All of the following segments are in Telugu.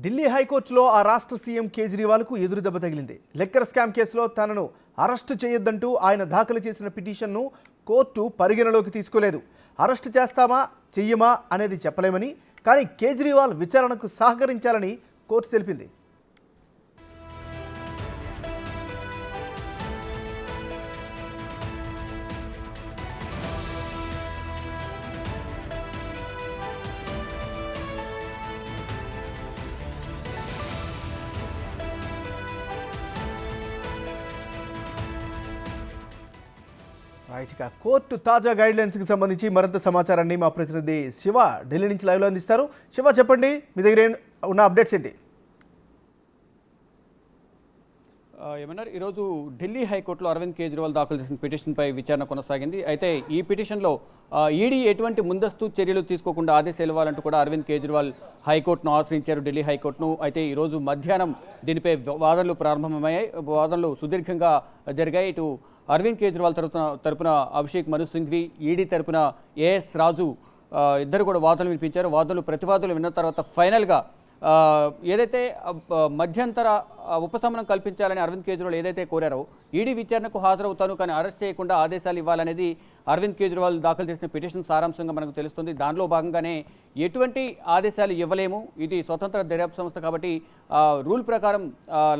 ఢిల్లీ హైకోర్టులో ఆ రాష్ట్ర సీఎం కేజ్రీవాల్కు ఎదురు దెబ్బ తగిలింది. లెక్కర్ స్కామ్ కేసులో తనను అరెస్టు చేయొద్దంటూ ఆయన దాఖలు చేసిన పిటిషన్ను కోర్టు పరిగణలోకి తీసుకోలేదు. అరెస్టు చేస్తామా చెయ్యమా అనేది చెప్పలేమని, కానీ కేజ్రీవాల్ విచారణకు సహకరించాలని కోర్టు తెలిపింది. రైట్, ఇక కోర్టు తాజా గైడ్లైన్స్కి సంబంధించి మరింత సమాచారాన్ని మా ప్రతినిధి శివ ఢిల్లీ నుంచి లైవ్లో అందిస్తారు. శివ, చెప్పండి, మీ దగ్గర ఉన్న అప్డేట్స్ ఏంటి? ఏమన్నారు, ఈరోజు ఢిల్లీ హైకోర్టులో అరవింద్ కేజ్రీవాల్ దాఖలు చేసిన పిటిషన్పై విచారణ కొనసాగింది. అయితే ఈ పిటిషన్లో ఈడీ ఎటువంటి ముందస్తు చర్యలు తీసుకోకుండా ఆదేశాలు ఇవ్వాలంటూ కూడా అరవింద్ కేజ్రీవాల్ హైకోర్టును ఆశ్రయించారు, ఢిల్లీ హైకోర్టును. అయితే ఈరోజు మధ్యాహ్నం దీనిపై వాదనలు ప్రారంభమయ్యాయి. వాదనలు సుదీర్ఘంగా జరిగాయి. ఇటు అరవింద్ కేజ్రీవాల్ తరపున అభిషేక్ మను సింఘ్వి, ఈడీ తరపున ఏఎస్ రాజు ఇద్దరు కూడా వాదనలు వినిపించారు. వాదనలు ప్రతివాదనలు విన్న తర్వాత ఫైనల్గా ఏదైతే మధ్యంతర ఉపశమనం కల్పించాలని అరవింద్ కేజ్రీవాల్ ఏదైతే కోరారో, ఈడీ విచారణకు హాజరవుతాను కానీ అరెస్ట్ చేయకుండా ఆదేశాలు ఇవ్వాలనేది అరవింద్ కేజ్రీవాల్ దాఖలు చేసిన పిటిషన్ సారాంశంగా మనకు తెలుస్తుంది. దానిలో భాగంగానే ఎటువంటి ఆదేశాలు ఇవ్వలేము, ఇది స్వతంత్ర దర్యాప్తు సంస్థ కాబట్టి రూల్ ప్రకారం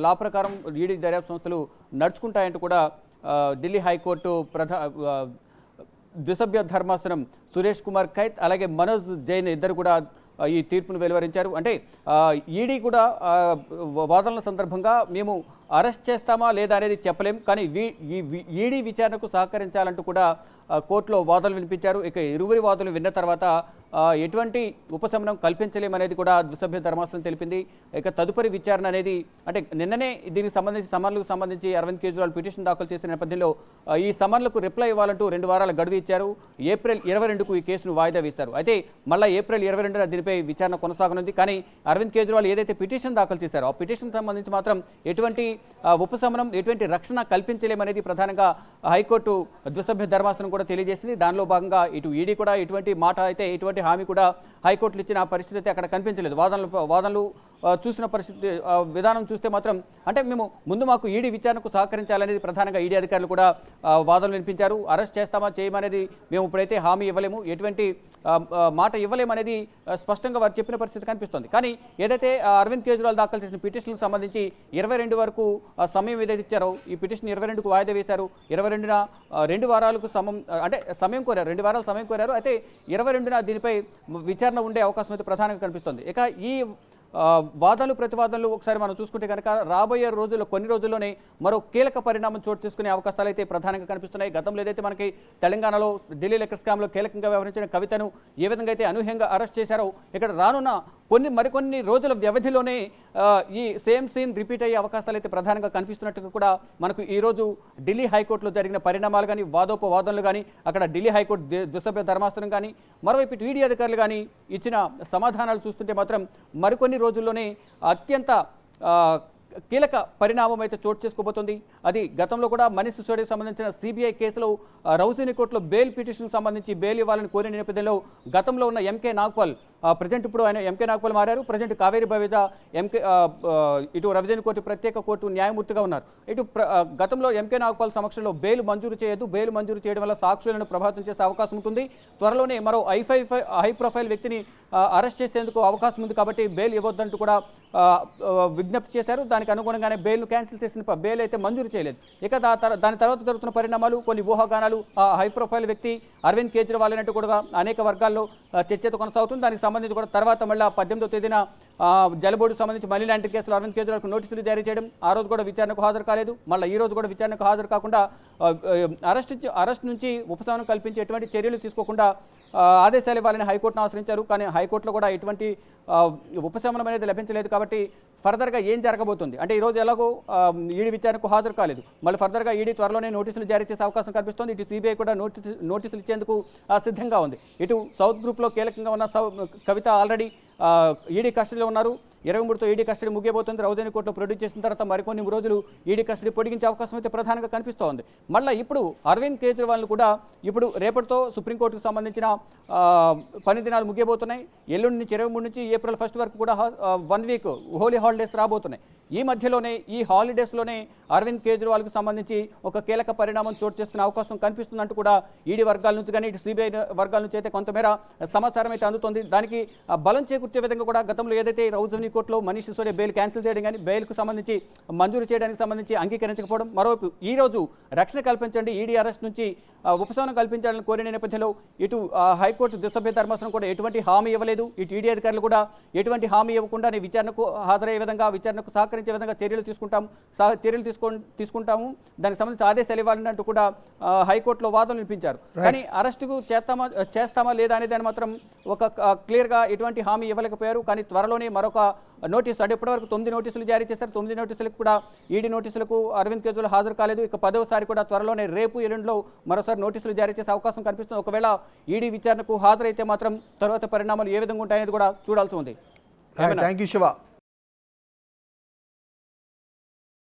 లా ప్రకారం ఈడీ దర్యాప్తు సంస్థలు నడుచుకుంటాయంటూ కూడా ఢిల్లీ హైకోర్టు ద్విసభ్య ధర్మాసనం సురేష్ కుమార్ కైత్ అలాగే మనోజ్ జైన్ ఇద్దరు కూడా ఈ తీర్పును వెలువరించారు. అంటే ఈడీ కూడా వాదనల సందర్భంగా మేము అరెస్ట్ చేస్తామా లేదా అనేది చెప్పలేం, కానీ ఈడీ విచారణకు సహకరించాలంటూ కూడా కోర్టులో వాదనలు వినిపించారు. ఇక ఇరువురి వాదనలు విన్న తర్వాత ఎటువంటి ఉపశమనం కల్పించలేమనేది కూడా ద్విసభ్య ధర్మాసనం తెలిపింది. ఇక తదుపరి విచారణ అనేది అంటే నిన్ననే దీనికి సంబంధించి సమన్లకు సంబంధించి అరవింద్ కేజ్రీవాల్ పిటిషన్ దాఖలు చేసిన నేపథ్యంలో ఈ సమన్లకు రిప్లై ఇవ్వాలంటూ 2 వారాల గడువు ఇచ్చారు. ఏప్రిల్ 22కు ఈ కేసును వాయిదా వేస్తారు. అయితే మళ్ళీ ఏప్రిల్ 22న దీనిపై విచారణ కొనసాగనుంది. కానీ అరవింద్ కేజ్రీవాల్ ఏదైతే పిటిషన్ దాఖలు చేశారో ఆ పిటిషన్ సంబంధించి మాత్రం ఎటువంటి ఉపశమనం ఎటువంటి రక్షణ కల్పించలేమనేది ప్రధానంగా హైకోర్టు ద్విసభ్య ధర్మాసనం కూడా తెలియజేసింది. దానిలో భాగంగా ఇటు ఈడీ కూడా ఎటువంటి మాట అయితే ఎటువంటి హామీ కూడా హైకోర్టులు ఇచ్చిన పరిస్థితి అయితే అక్కడ కనిపించలేదు. వాదనలు చూసిన పరిస్థితి విధానం చూస్తే మాత్రం అంటే మాకు ఈడీ విచారణకు సహకరించాలనేది ప్రధానంగా ఈడీ అధికారులు కూడా వాదనలు వినిపించారు. అరెస్ట్ చేస్తామా చేయమనేది మేము ఇప్పుడైతే హామీ ఇవ్వలేము, ఎటువంటి మాట ఇవ్వలేమనేది స్పష్టంగా వారు చెప్పిన పరిస్థితి కనిపిస్తుంది. కానీ ఏదైతే అరవింద్ కేజ్రీవాల్ దాఖలు చేసిన పిటిషన్లకు సంబంధించి 22 వరకు సమయం ఏదైతే ఇచ్చారో ఈ పిటిషన్ 22కు వాయిదా వేశారు. 22న 2 వారాలకు సమయం కోరారు, 2 వారాల సమయం కోరారు. అయితే 22న దీనిపై విచారణ ఉండే అవకాశం అయితే ప్రధానంగా కనిపిస్తుంది. ఇక ఈ వాదనలు ప్రతివాదనలు ఒకసారి మనం చూసుకుంటే కనుక రాబోయే రోజుల్లో కొన్ని రోజుల్లోనే మరో కీలక పరిణామం చోటు చేసుకునే అవకాశాలు అయితే ప్రధానంగా కనిపిస్తున్నాయి. గతంలో ఏదైతే మనకి తెలంగాణలో ఢిల్లీ లెక్కర్ స్కామ్లో కీలకంగా వ్యవహరించిన కవితను ఏ విధంగా అయితే అనూహ్యంగా అరెస్ట్ చేశారో, ఇక్కడ రానున్న మరికొన్ని రోజుల వ్యవధిలోనే ఈ సేమ్ సీన్ రిపీట్ అయ్యే అవకాశాలు అయితే ప్రధానంగా కనిపిస్తున్నట్టుగా కూడా మనకు ఈరోజు ఢిల్లీ హైకోర్టులో జరిగిన పరిణామాలు కానీ వాదోపవాదనలు కానీ అక్కడ ఢిల్లీ హైకోర్టు ద్విసభ్య ధర్మాసనం కానీ మరోవైపు ఈడీ అధికారులు కానీ ఇచ్చిన సమాధానాలు చూస్తుంటే మాత్రం మరికొన్ని రోజుల్లోనే అత్యంత కీలక పరిణామం అయితే చోటు చేసుకోబోతుంది. అది గతంలో కూడా మనీష్ సిసోడియాకి సంబంధించిన సిబిఐ కేసులో రౌజీని కోర్టులో బెయిల్ పిటిషన్ సంబంధించి బెయిల్ ఇవ్వాలని కోరిన నేపథ్యంలో గతంలో ఉన్న ఎంకే నాగ్పాల్ ప్రజెంట్ ఇప్పుడు ఆయన ఎంకే నాగ్పాల్ మారారు. ప్రజెంట్ కావేరి బవేజా ఇటు రవిజన్ కోర్టు ప్రత్యేక కోర్టు న్యాయమూర్తిగా ఉన్నారు. ఇటు గతంలో ఎంకే నాగ్పాల్ సమక్షంలో బెయిల్ మంజూరు చేయదు, బెయిల్ మంజూరు చేయడం వల్ల సాక్షులను ప్రభావితం చేసే అవకాశం ఉంటుంది. త్వరలోనే మరో హై ప్రొఫైల్ వ్యక్తిని అరెస్ట్ చేసేందుకు అవకాశం ఉంది కాబట్టి బెయిల్ ఇవ్వద్దంటూ కూడా విజ్ఞప్తి చేశారు. దానికి అనుగుణంగానే బెయిల్ను క్యాన్సిల్ చేసిన బెయిల్ అయితే మంజూరు చేయలేదు. ఇక దాని తర్వాత జరుగుతున్న పరిణామాలు కొన్ని ఊహాగానాలు హై ప్రొఫైల్ వ్యక్తి అరవింద్ కేజ్రీవాల్ అనేట్టు కూడా అనేక వర్గాల్లో చర్చతో కొనసాగుతుంది. దానికి సంబంధించి కూడా తర్వాత మళ్ళీ 18వ తేదీన జలబోర్డుకు సంబంధించి మనీ లాంటి కేసులు అరవింద్ కేజ్రీవాల్కు నోటీసులు జారీ చేయడం, ఆ రోజు కూడా విచారణకు హాజరు కాలేదు. మళ్ళీ ఈ రోజు కూడా విచారణకు హాజరు కాకుండా అరెస్ట్ నుంచి ఉపశమనం కల్పించి ఎటువంటి చర్యలు తీసుకోకుండా ఆదేశాలు ఇవ్వాలని హైకోర్టును ఆశ్రయించారు. కానీ హైకోర్టులో కూడా ఎటువంటి ఉపశమనం అనేది లభించలేదు. కాబట్టి ఫర్దర్గా ఏం జరగబోతుంది అంటే ఈరోజు ఎలాగో ఈడీ విచారణకు హాజరు కాలేదు, మళ్ళీ ఫర్దర్గా ఈడీ త్వరలోనే నోటీసులు జారీ చేసే అవకాశం కనిపిస్తుంది. ఇటు సిబిఐ కూడా నోటీసులు ఇచ్చేందుకు సిద్ధంగా ఉంది. ఇటు సౌత్ గ్రూప్లో కీలకంగా ఉన్న కవిత ఆల్రెడీ ఈడీ కస్టడీలో ఉన్నారు. 23తో ఈడీ కస్టడీ ముగియబోతుంది. రౌజని కోర్టులో ప్రొడ్యూస్ చేసిన తర్వాత మరికొన్ని రోజులు ఈడీ కస్టడీ పొడిగించే అవకాశం అయితే ప్రధానంగా కనిపిస్తోంది. మళ్ళీ ఇప్పుడు అరవింద్ కేజ్రీవాల్ కూడా ఇప్పుడు రేపటితో సుప్రీంకోర్టుకు సంబంధించిన పని దినాలు ముగియబోతున్నాయి. ఎల్లుండి నుంచి 23 నుంచి ఏప్రిల్ 1 వరకు కూడా 1 వీక్ హోలీ హాలిడేస్ రాబోతున్నాయి. ఈ మధ్యలోనే ఈ హాలిడేస్లోనే అరవింద్ కేజ్రీవాల్కు సంబంధించి ఒక కీలక పరిణామం చోటు చేసుకునే అవకాశం కనిపిస్తుందంటూ కూడా ఈడీ వర్గాల నుంచి కానీ ఇటు సిబిఐ వర్గాల నుంచి అయితే కొంతమేర సమాచారం అయితే అందుతోంది. దానికి బలం చేకూర్చే విధంగా కూడా గతంలో ఏదైతే రౌజని కోర్టులో మనీష్ సిసోడియా బెయిల్ క్యాన్సిల్ చేయడం కానీ బెయిల్కు సంబంధించి మంజూరు చేయడానికి సంబంధించి అంగీకరించకపోవడం, మరోవైపు ఈ రోజు రక్షణ కల్పించండి ఈడీ అరెస్ట్ నుంచి ఉపశమనం కల్పించాలని కోరిన నేపథ్యంలో ఇటు హైకోర్టు దిశభ్య ధర్మాసనం కూడా ఎటువంటి హామీ ఇవ్వలేదు. ఇటు ఈడీ అధికారులు కూడా ఎటువంటి హామీ ఇవ్వకుండా విచారణకు హాజరయ్యే విధంగా విచారణకు సహకరించే విధంగా చర్యలు తీసుకుంటాము దానికి సంబంధించి ఆదేశాలు ఇవ్వాలని అంటూ కూడా హైకోర్టులో వాదనలు వినిపించారు. కానీ అరెస్టుకు చేస్తామా లేదా అనే దాన్ని మాత్రం ఒక క్లియర్గా ఎటువంటి హామీ ఇవ్వలేకపోయారు. కానీ త్వరలోనే మరొక నోటీసులు అంటే ఇప్పటివరకు 9 నోటీసులు జారీ చేశారు. 9 నోటీసులకు కూడా ఈడీ నోటీసులకు అరవింద్ కేజ్రీవాల్ హాజరు కాలేదు. ఇక 10వసారి కూడా త్వరలోనే రేపు ఎల్లుండిలో మరోసారి నోటీసులు జారీ చేసే అవకాశం కనిపిస్తుంది. ఒకవేళ ఈడీ విచారణకు హాజరైతే మాత్రం తర్వాత పరిణామాలు ఏ విధంగా ఉంటాయనేది కూడా చూడాల్సి ఉంది. Thank you Shiva.